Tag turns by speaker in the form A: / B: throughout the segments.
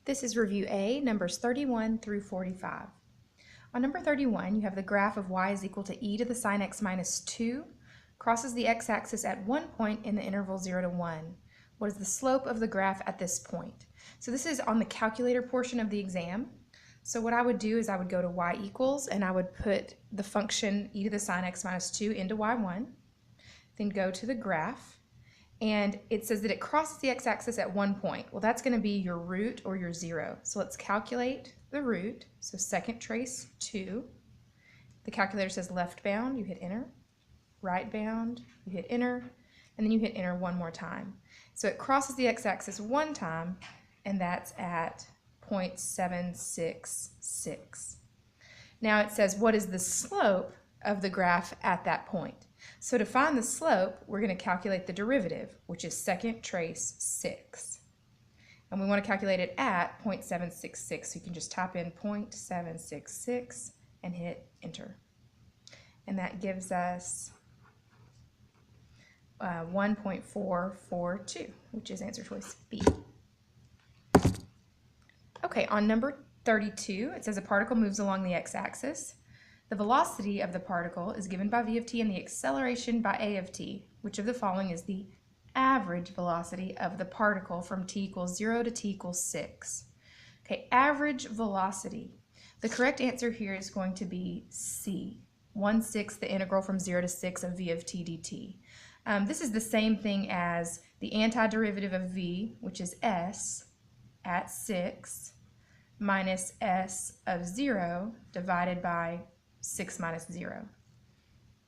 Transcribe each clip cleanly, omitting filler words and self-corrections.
A: This is Review A, numbers 31 through 45. On number 31, you have the graph of y is equal to e to the sine x minus 2, crosses the x-axis at one point in the interval 0 to 1. What is the slope of the graph at this point? So this is on the calculator portion of the exam. So what I would do is I would go to y equals, and I would put the function e to the sine x minus 2 into y1, then go to the graph. And it says that it crosses the x-axis at one point. Well, that's going to be your root or your 0. So let's calculate the root. So second trace 2. The calculator says left bound, you hit enter. Right bound, you hit enter. And then you hit enter one more time. So it crosses the x-axis one time, and that's at 0.766. Now it says, what is the slope of the graph at that point? So to find the slope, we're going to calculate the derivative, which is second trace 6. And we want to calculate it at 0.766. So you can just type in 0.766 and hit enter. And that gives us 1.442, which is answer choice B. Okay, on number 32, it says a particle moves along the x-axis. The velocity of the particle is given by v of t and the acceleration by a of t. Which of the following is the average velocity of the particle from t equals 0 to t equals 6? Okay, average velocity. The correct answer here is going to be C, 1/6 the integral from 0 to 6 of v of t dt. This is the same thing as the antiderivative of v, which is s at 6 minus s of 0 divided by 6 minus 0.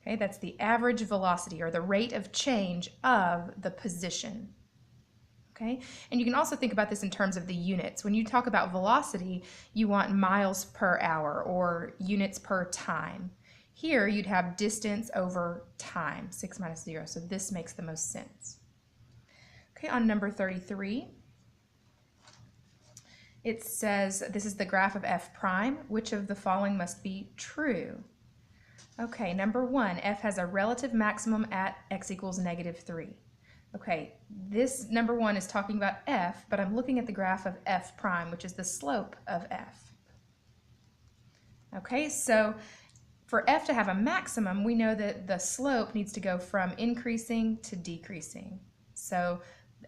A: Okay, that's the average velocity, or the rate of change of the position. Okay, and you can also think about this in terms of the units. When you talk about velocity, you want miles per hour or units per time. Here you'd have distance over time, 6 minus 0, so this makes the most sense. Okay, on number 33, it says this is the graph of f prime. Which of the following must be true? Okay, number 1, f has a relative maximum at x equals -3. Okay, this number 1 is talking about f, but I'm looking at the graph of f prime, which is the slope of f. Okay, so for f to have a maximum, we know that the slope needs to go from increasing to decreasing. So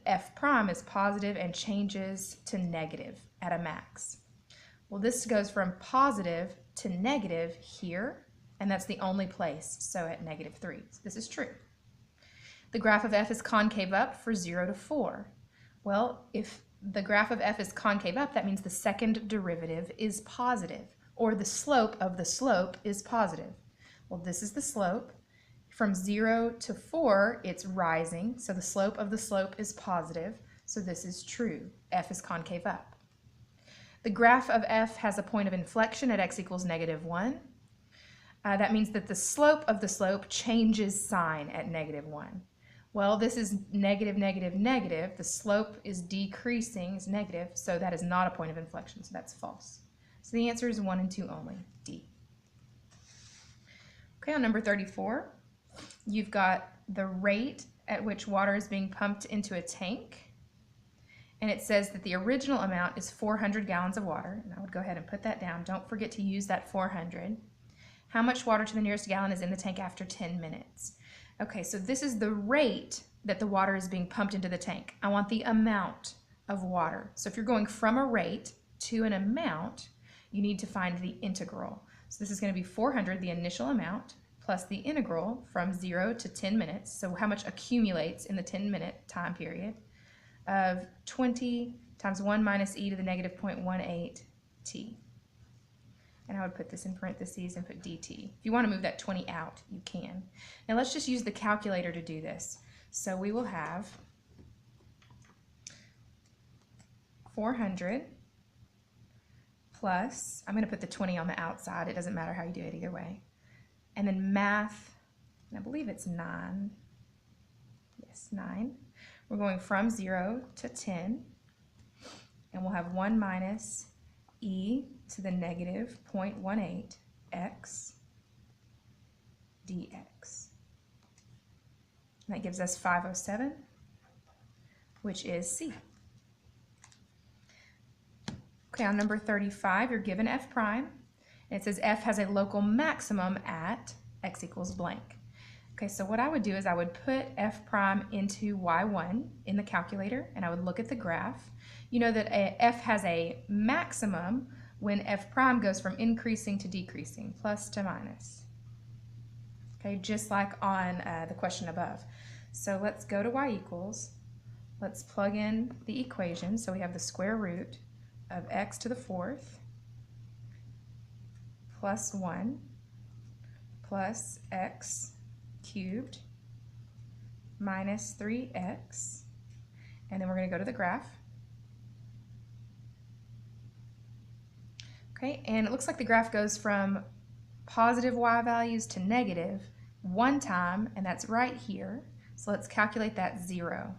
A: f prime is positive and changes to negative at a max. Well, this goes from positive to negative here, and that's the only place, so at -3. So this is true. The graph of f is concave up for 0 to 4. Well, if the graph of f is concave up, that means the second derivative is positive, or the slope of the slope is positive. Well, this is the slope. From 0 to 4, it's rising, so the slope of the slope is positive, so this is true. F is concave up. The graph of f has a point of inflection at x equals -1. That means that the slope of the slope changes sign at -1. Well, this is negative, negative, negative. The slope is decreasing, is negative, so that is not a point of inflection, so that's false. So the answer is 1 and 2 only, D. Okay, on number 34, you've got the rate at which water is being pumped into a tank, and it says that the original amount is 400 gallons of water, and I would go ahead and put that down. Don't forget to use that 400. How much water to the nearest gallon is in the tank after 10 minutes? Okay, so this is the rate that the water is being pumped into the tank. I want the amount of water. So if you're going from a rate to an amount, you need to find the integral. So this is going to be 400, the initial amount, plus the integral from 0 to 10 minutes, so how much accumulates in the 10-minute time period, of 20 times 1 minus e to the -0.18 t. And I would put this in parentheses and put dt. If you want to move that 20 out, you can. Now let's just use the calculator to do this. So we will have 400 plus, I'm going to put the 20 on the outside. It doesn't matter how you do it either way. And then math, and I believe it's 9. Yes, 9. We're going from 0 to 10. And we'll have 1 minus e to the -0.18 x dx. And that gives us 507, which is C. Okay, on number 35, you're given f prime. And it says f has a local maximum at x equals blank. Okay, so what I would do is I would put f prime into y1 in the calculator, and I would look at the graph. You know that f has a maximum when f prime goes from increasing to decreasing, plus to minus. Okay, just like on the question above. So let's go to y equals. Let's plug in the equation. So we have the square root of x to the fourth plus 1 plus x cubed minus 3x. And then we're going to go to the graph. Okay, and it looks like the graph goes from positive y values to negative one time, and that's right here. So let's calculate that 0.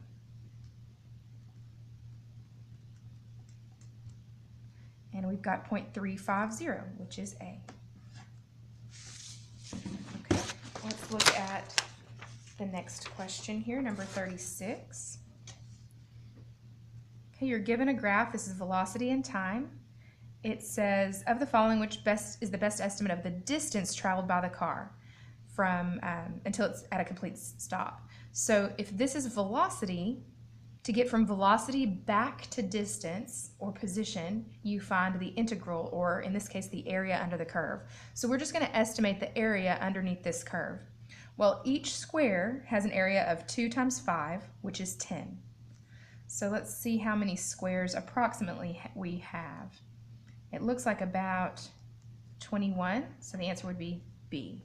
A: And we've got 0.350, which is A. Okay, let's look at the next question here, number 36. Okay, you're given a graph. This is velocity and time. It says, of the following, which is the best estimate of the distance traveled by the car from until it's at a complete stop. So if this is velocity, to get from velocity back to distance or position, you find the integral, or in this case, the area under the curve. So we're just going to estimate the area underneath this curve. Well, each square has an area of 2 times 5, which is 10. So let's see how many squares approximately we have. It looks like about 21, so the answer would be B.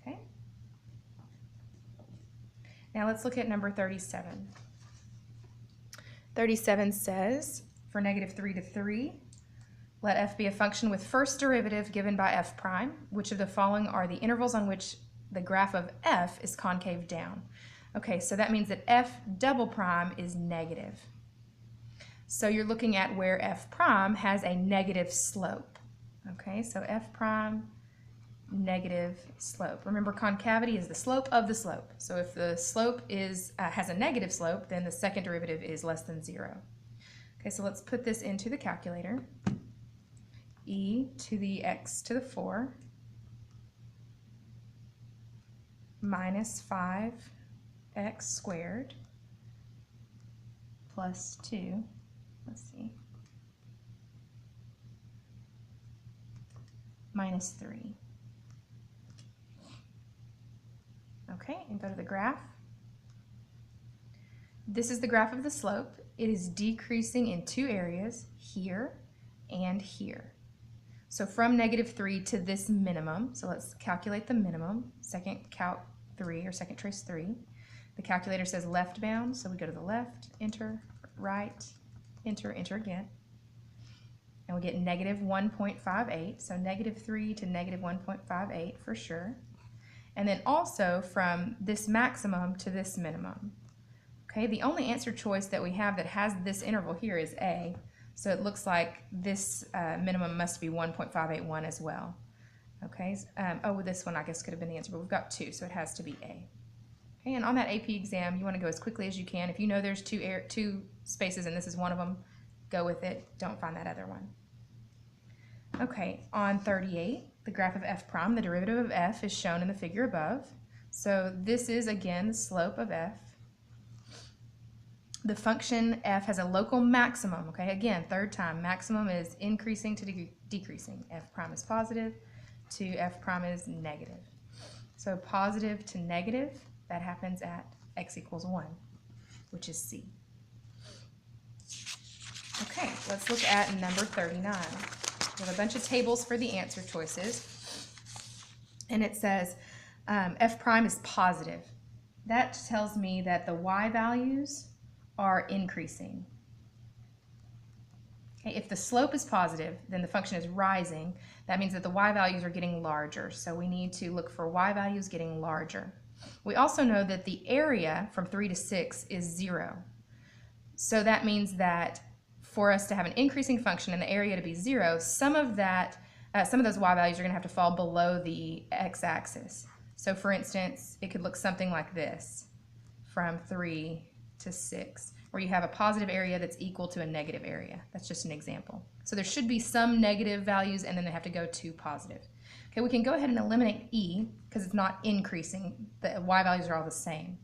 A: Okay. Now let's look at number 37. 37 says, for -3 to 3, let f be a function with first derivative given by f prime. Which of the following are the intervals on which the graph of f is concave down? Okay, so that means that f double prime is negative. So you're looking at where f prime has a negative slope. Okay, so f prime, negative slope. Remember, concavity is the slope of the slope. So if the slope has a negative slope, then the second derivative is less than 0. Okay, so let's put this into the calculator. E to the x to the 4 minus 5x squared plus 2. Let's see. Minus 3. Okay, and go to the graph. This is the graph of the slope. It is decreasing in 2 areas, here and here. So from -3 to this minimum, so let's calculate the minimum, second calc 3 or second trace 3. The calculator says left bound, so we go to the left, enter, right, enter, enter again. And we get -1.58, so -3 to -1.58 for sure. And then also from this maximum to this minimum. Okay, the only answer choice that we have that has this interval here is A, so it looks like this minimum must be 1.581 as well. Okay, oh, this one I guess could have been the answer, but we've got 2, so it has to be A. Okay, and on that AP exam, you want to go as quickly as you can. If you know there's two spaces and this is one of them, go with it. Don't find that other one. Okay, on 38, the graph of f prime, the derivative of f is shown in the figure above. So this is, again, the slope of f. The function f has a local maximum. Okay, again, third time, maximum is increasing to decreasing. F prime is positive to f prime is negative. So positive to negative, that happens at x equals 1, which is C. Okay, let's look at number 39. We have a bunch of tables for the answer choices, and it says f prime is positive. That tells me that the y values are increasing. Okay, if the slope is positive, then the function is rising. That means that the y values are getting larger, so we need to look for y values getting larger. We also know that the area from 3 to 6 is 0. So that means that for us to have an increasing function and the area to be 0, some of those y values are going to have to fall below the x-axis. So for instance, it could look something like this from 3 to 6. where you have a positive area that's equal to a negative area. That's just an example. So there should be some negative values and then they have to go to positive. Okay, we can go ahead and eliminate E because it's not increasing. The Y values are all the same.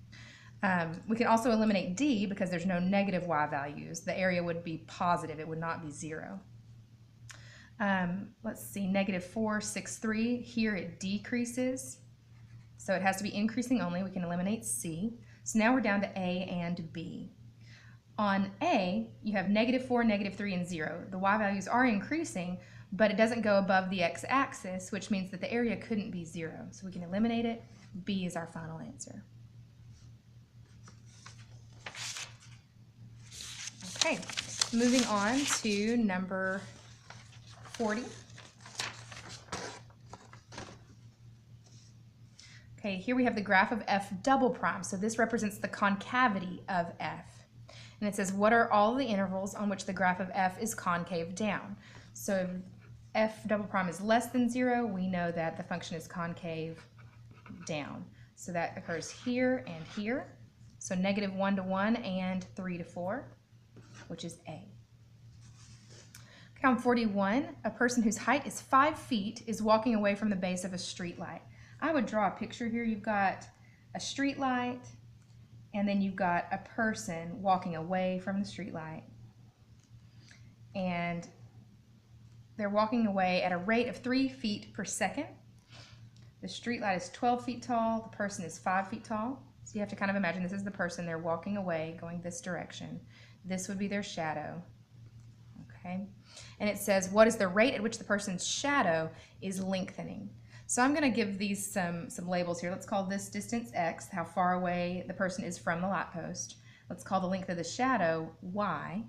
A: We can also eliminate D because there's no negative Y values. The area would be positive. It would not be 0. Let's see, -4, 6, 3. Here it decreases. So it has to be increasing only. We can eliminate C. So now we're down to A and B. On A, you have -4, -3, and 0. The Y values are increasing, but it doesn't go above the x-axis, which means that the area couldn't be 0. So we can eliminate it. B is our final answer. Okay, moving on to number 40. Okay, here we have the graph of f double prime. So this represents the concavity of f. And it says, what are all the intervals on which the graph of f is concave down? So if f double prime is less than 0, we know that the function is concave down. So that occurs here and here. So -1 to 1 and 3 to 4, which is A. Okay, on 41, a person whose height is 5 feet is walking away from the base of a street light. I would draw a picture here. You've got a street light, and then you've got a person walking away from the street light. And they're walking away at a rate of 3 feet per second. The street light is 12 feet tall. The person is 5 feet tall. So you have to kind of imagine this is the person. They're walking away, going this direction. This would be their shadow. Okay. And it says, what is the rate at which the person's shadow is lengthening? So I'm going to give these some labels here. Let's call this distance x, how far away the person is from the light post. Let's call the length of the shadow y.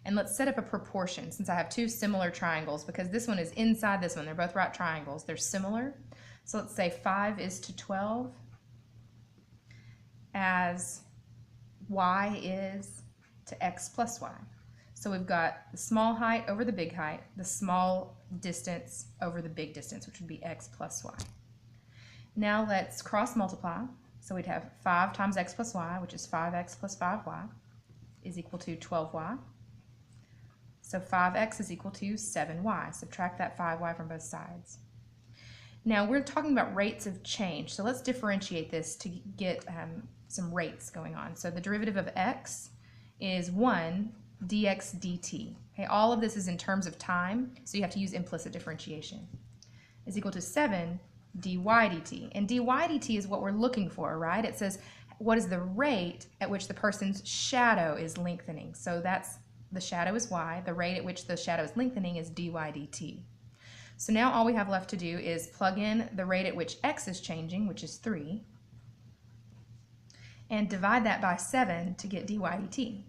A: And let's set up a proportion since I have two similar triangles because this one is inside this one. They're both right triangles. They're similar. So let's say 5 is to 12 as y is to x plus y. So we've got the small height over the big height, the small distance over the big distance, which would be x plus y. Now let's cross multiply. So we'd have 5 times x plus y, which is 5x plus 5y, is equal to 12y. So 5x is equal to 7y. Subtract that 5y from both sides. Now we're talking about rates of change. So let's differentiate this to get some rates going on. So the derivative of x is 1 dx dt. Okay, all of this is in terms of time, so you have to use implicit differentiation. Is equal to 7 dy dt. And dy dt is what we're looking for, right? It says what is the rate at which the person's shadow is lengthening. So that's the shadow is y. The rate at which the shadow is lengthening is dy dt. So now all we have left to do is plug in the rate at which x is changing, which is 3, and divide that by 7 to get dy dt.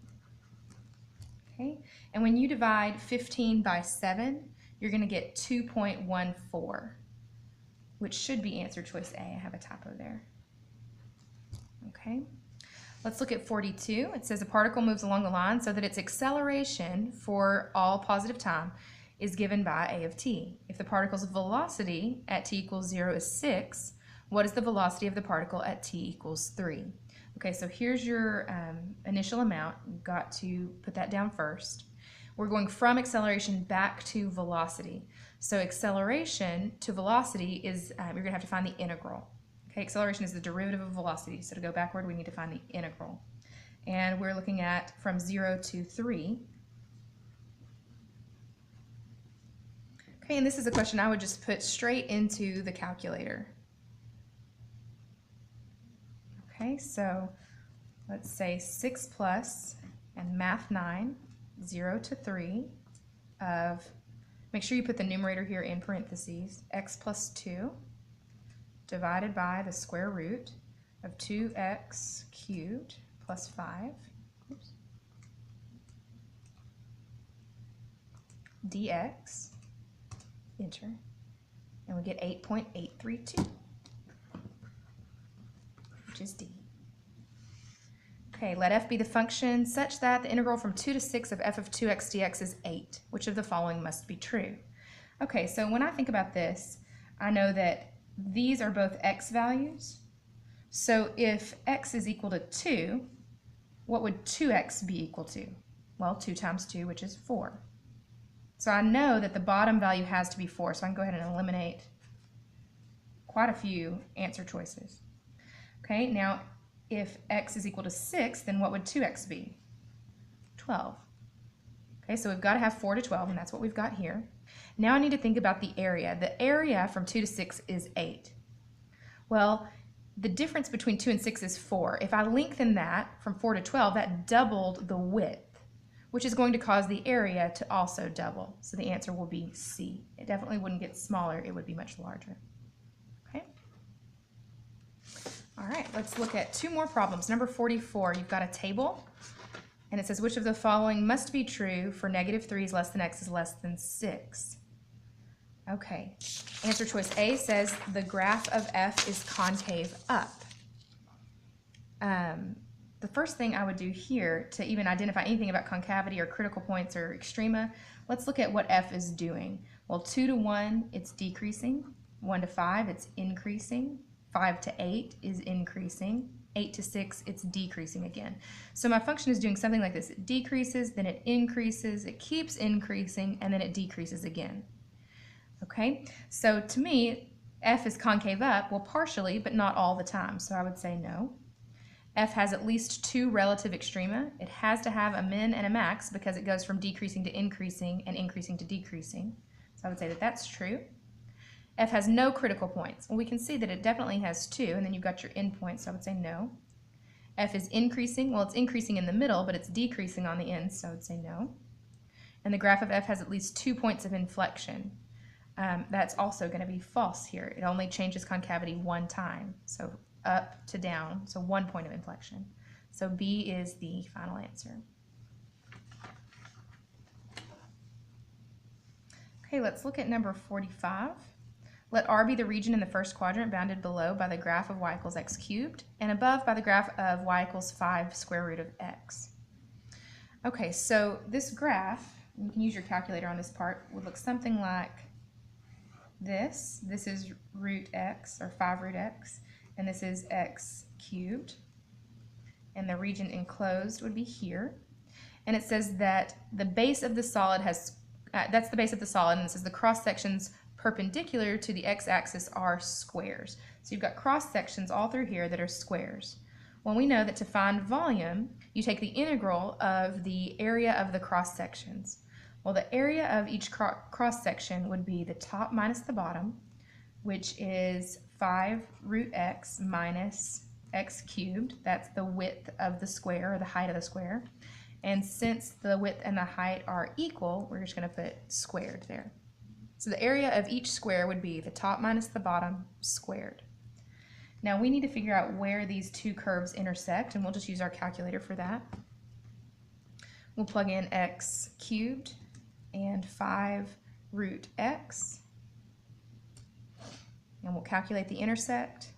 A: Okay? And when you divide 15 by 7, you're going to get 2.14, which should be answer choice A. I have a typo there. Okay? Let's look at 42. It says a particle moves along the line so that its acceleration for all positive time is given by a of t. If the particle's velocity at t equals 0 is 6, what is the velocity of the particle at t equals 3? Okay, so here's your initial amount. You've got to put that down first. We're going from acceleration back to velocity. So acceleration to velocity is, you're going to have to find the integral. Okay, acceleration is the derivative of velocity. So to go backward, we need to find the integral. And we're looking at from 0 to 3. Okay, and this is a question I would just put straight into the calculator. Okay, so let's say 6 plus and math 9, 0 to 3 of, make sure you put the numerator here in parentheses, x plus 2 divided by the square root of 2x cubed plus 5 dx, enter, and we get 8.832. Which is D. Okay, let f be the function such that the integral from 2 to 6 of f of 2x dx is 8. Which of the following must be true? Okay, so when I think about this, I know that these are both x values. So if x is equal to 2, what would 2x be equal to? Well, 2 times 2, which is 4. So I know that the bottom value has to be 4, so I can go ahead and eliminate quite a few answer choices. Okay, now if x is equal to 6, then what would 2x be? 12. Okay, so we've got to have 4 to 12, and that's what we've got here. Now I need to think about the area. The area from 2 to 6 is 8. Well, the difference between 2 and 6 is 4. If I lengthen that from 4 to 12, that doubled the width, which is going to cause the area to also double. So the answer will be C. It definitely wouldn't get smaller, it would be much larger. Okay. All right, let's look at 2 more problems. Number 44, you've got a table, and it says which of the following must be true for -3 is less than x is less than 6. Okay, answer choice A says the graph of f is concave up. The first thing I would do here to even identify anything about concavity or critical points or extrema, let's look at what f is doing. Well, 2 to 1, it's decreasing. 1 to 5, it's increasing. 5 to 8 is increasing. 8 to 6, it's decreasing again. So my function is doing something like this. It decreases, then it increases, it keeps increasing, and then it decreases again. Okay, so to me, f is concave up, well, partially, but not all the time, so I would say no. F has at least 2 relative extrema. It has to have a min and a max because it goes from decreasing to increasing and increasing to decreasing. So I would say that that's true. F has no critical points. Well, we can see that it definitely has 2, and then you've got your endpoints, so I would say no. F is increasing. Well, it's increasing in the middle, but it's decreasing on the ends, so I would say no. And the graph of F has at least 2 points of inflection. That's also going to be false here. It only changes concavity 1 time, so up to down, so 1 point of inflection. So B is the final answer. Okay, let's look at number 45. Let R be the region in the first quadrant bounded below by the graph of y equals x cubed and above by the graph of y equals 5 square root of x. Okay, so this graph, you can use your calculator on this part, would look something like this. This is root x, or 5 root x, and this is x cubed. And the region enclosed would be here. And it says that the base of the solid has, that's the base of the solid, and it says the cross sections perpendicular to the x-axis are squares. So you've got cross sections all through here that are squares. Well, we know that to find volume, you take the integral of the area of the cross sections. Well, the area of each cross section would be the top minus the bottom, which is 5 root x minus x cubed. That's the width of the square, or the height of the square. And since the width and the height are equal, we're just going to put squared there. So the area of each square would be the top minus the bottom squared. Now we need to figure out where these 2 curves intersect, and we'll just use our calculator for that. We'll plug in x cubed and 5 root x, and we'll calculate the intersect.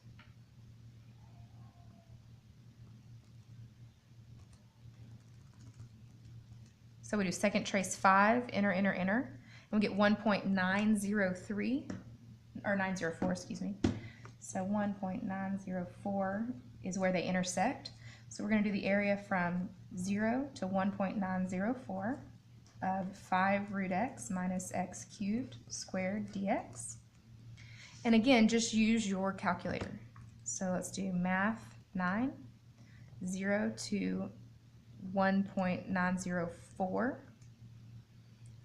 A: So we do second trace 5, enter, enter, enter. And we get 1.903, or 904, excuse me. So 1.904 is where they intersect. So we're going to do the area from 0 to 1.904 of 5 root x minus x cubed squared dx. And again, just use your calculator. So let's do math 9, 0 to 1.904.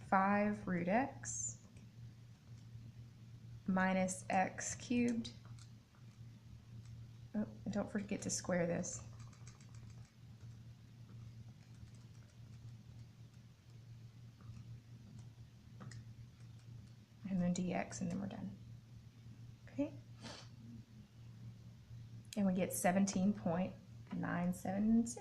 A: 5 root x minus x cubed. Oh, don't forget to square this. And then dx, and then we're done. Okay. And we get 17.976.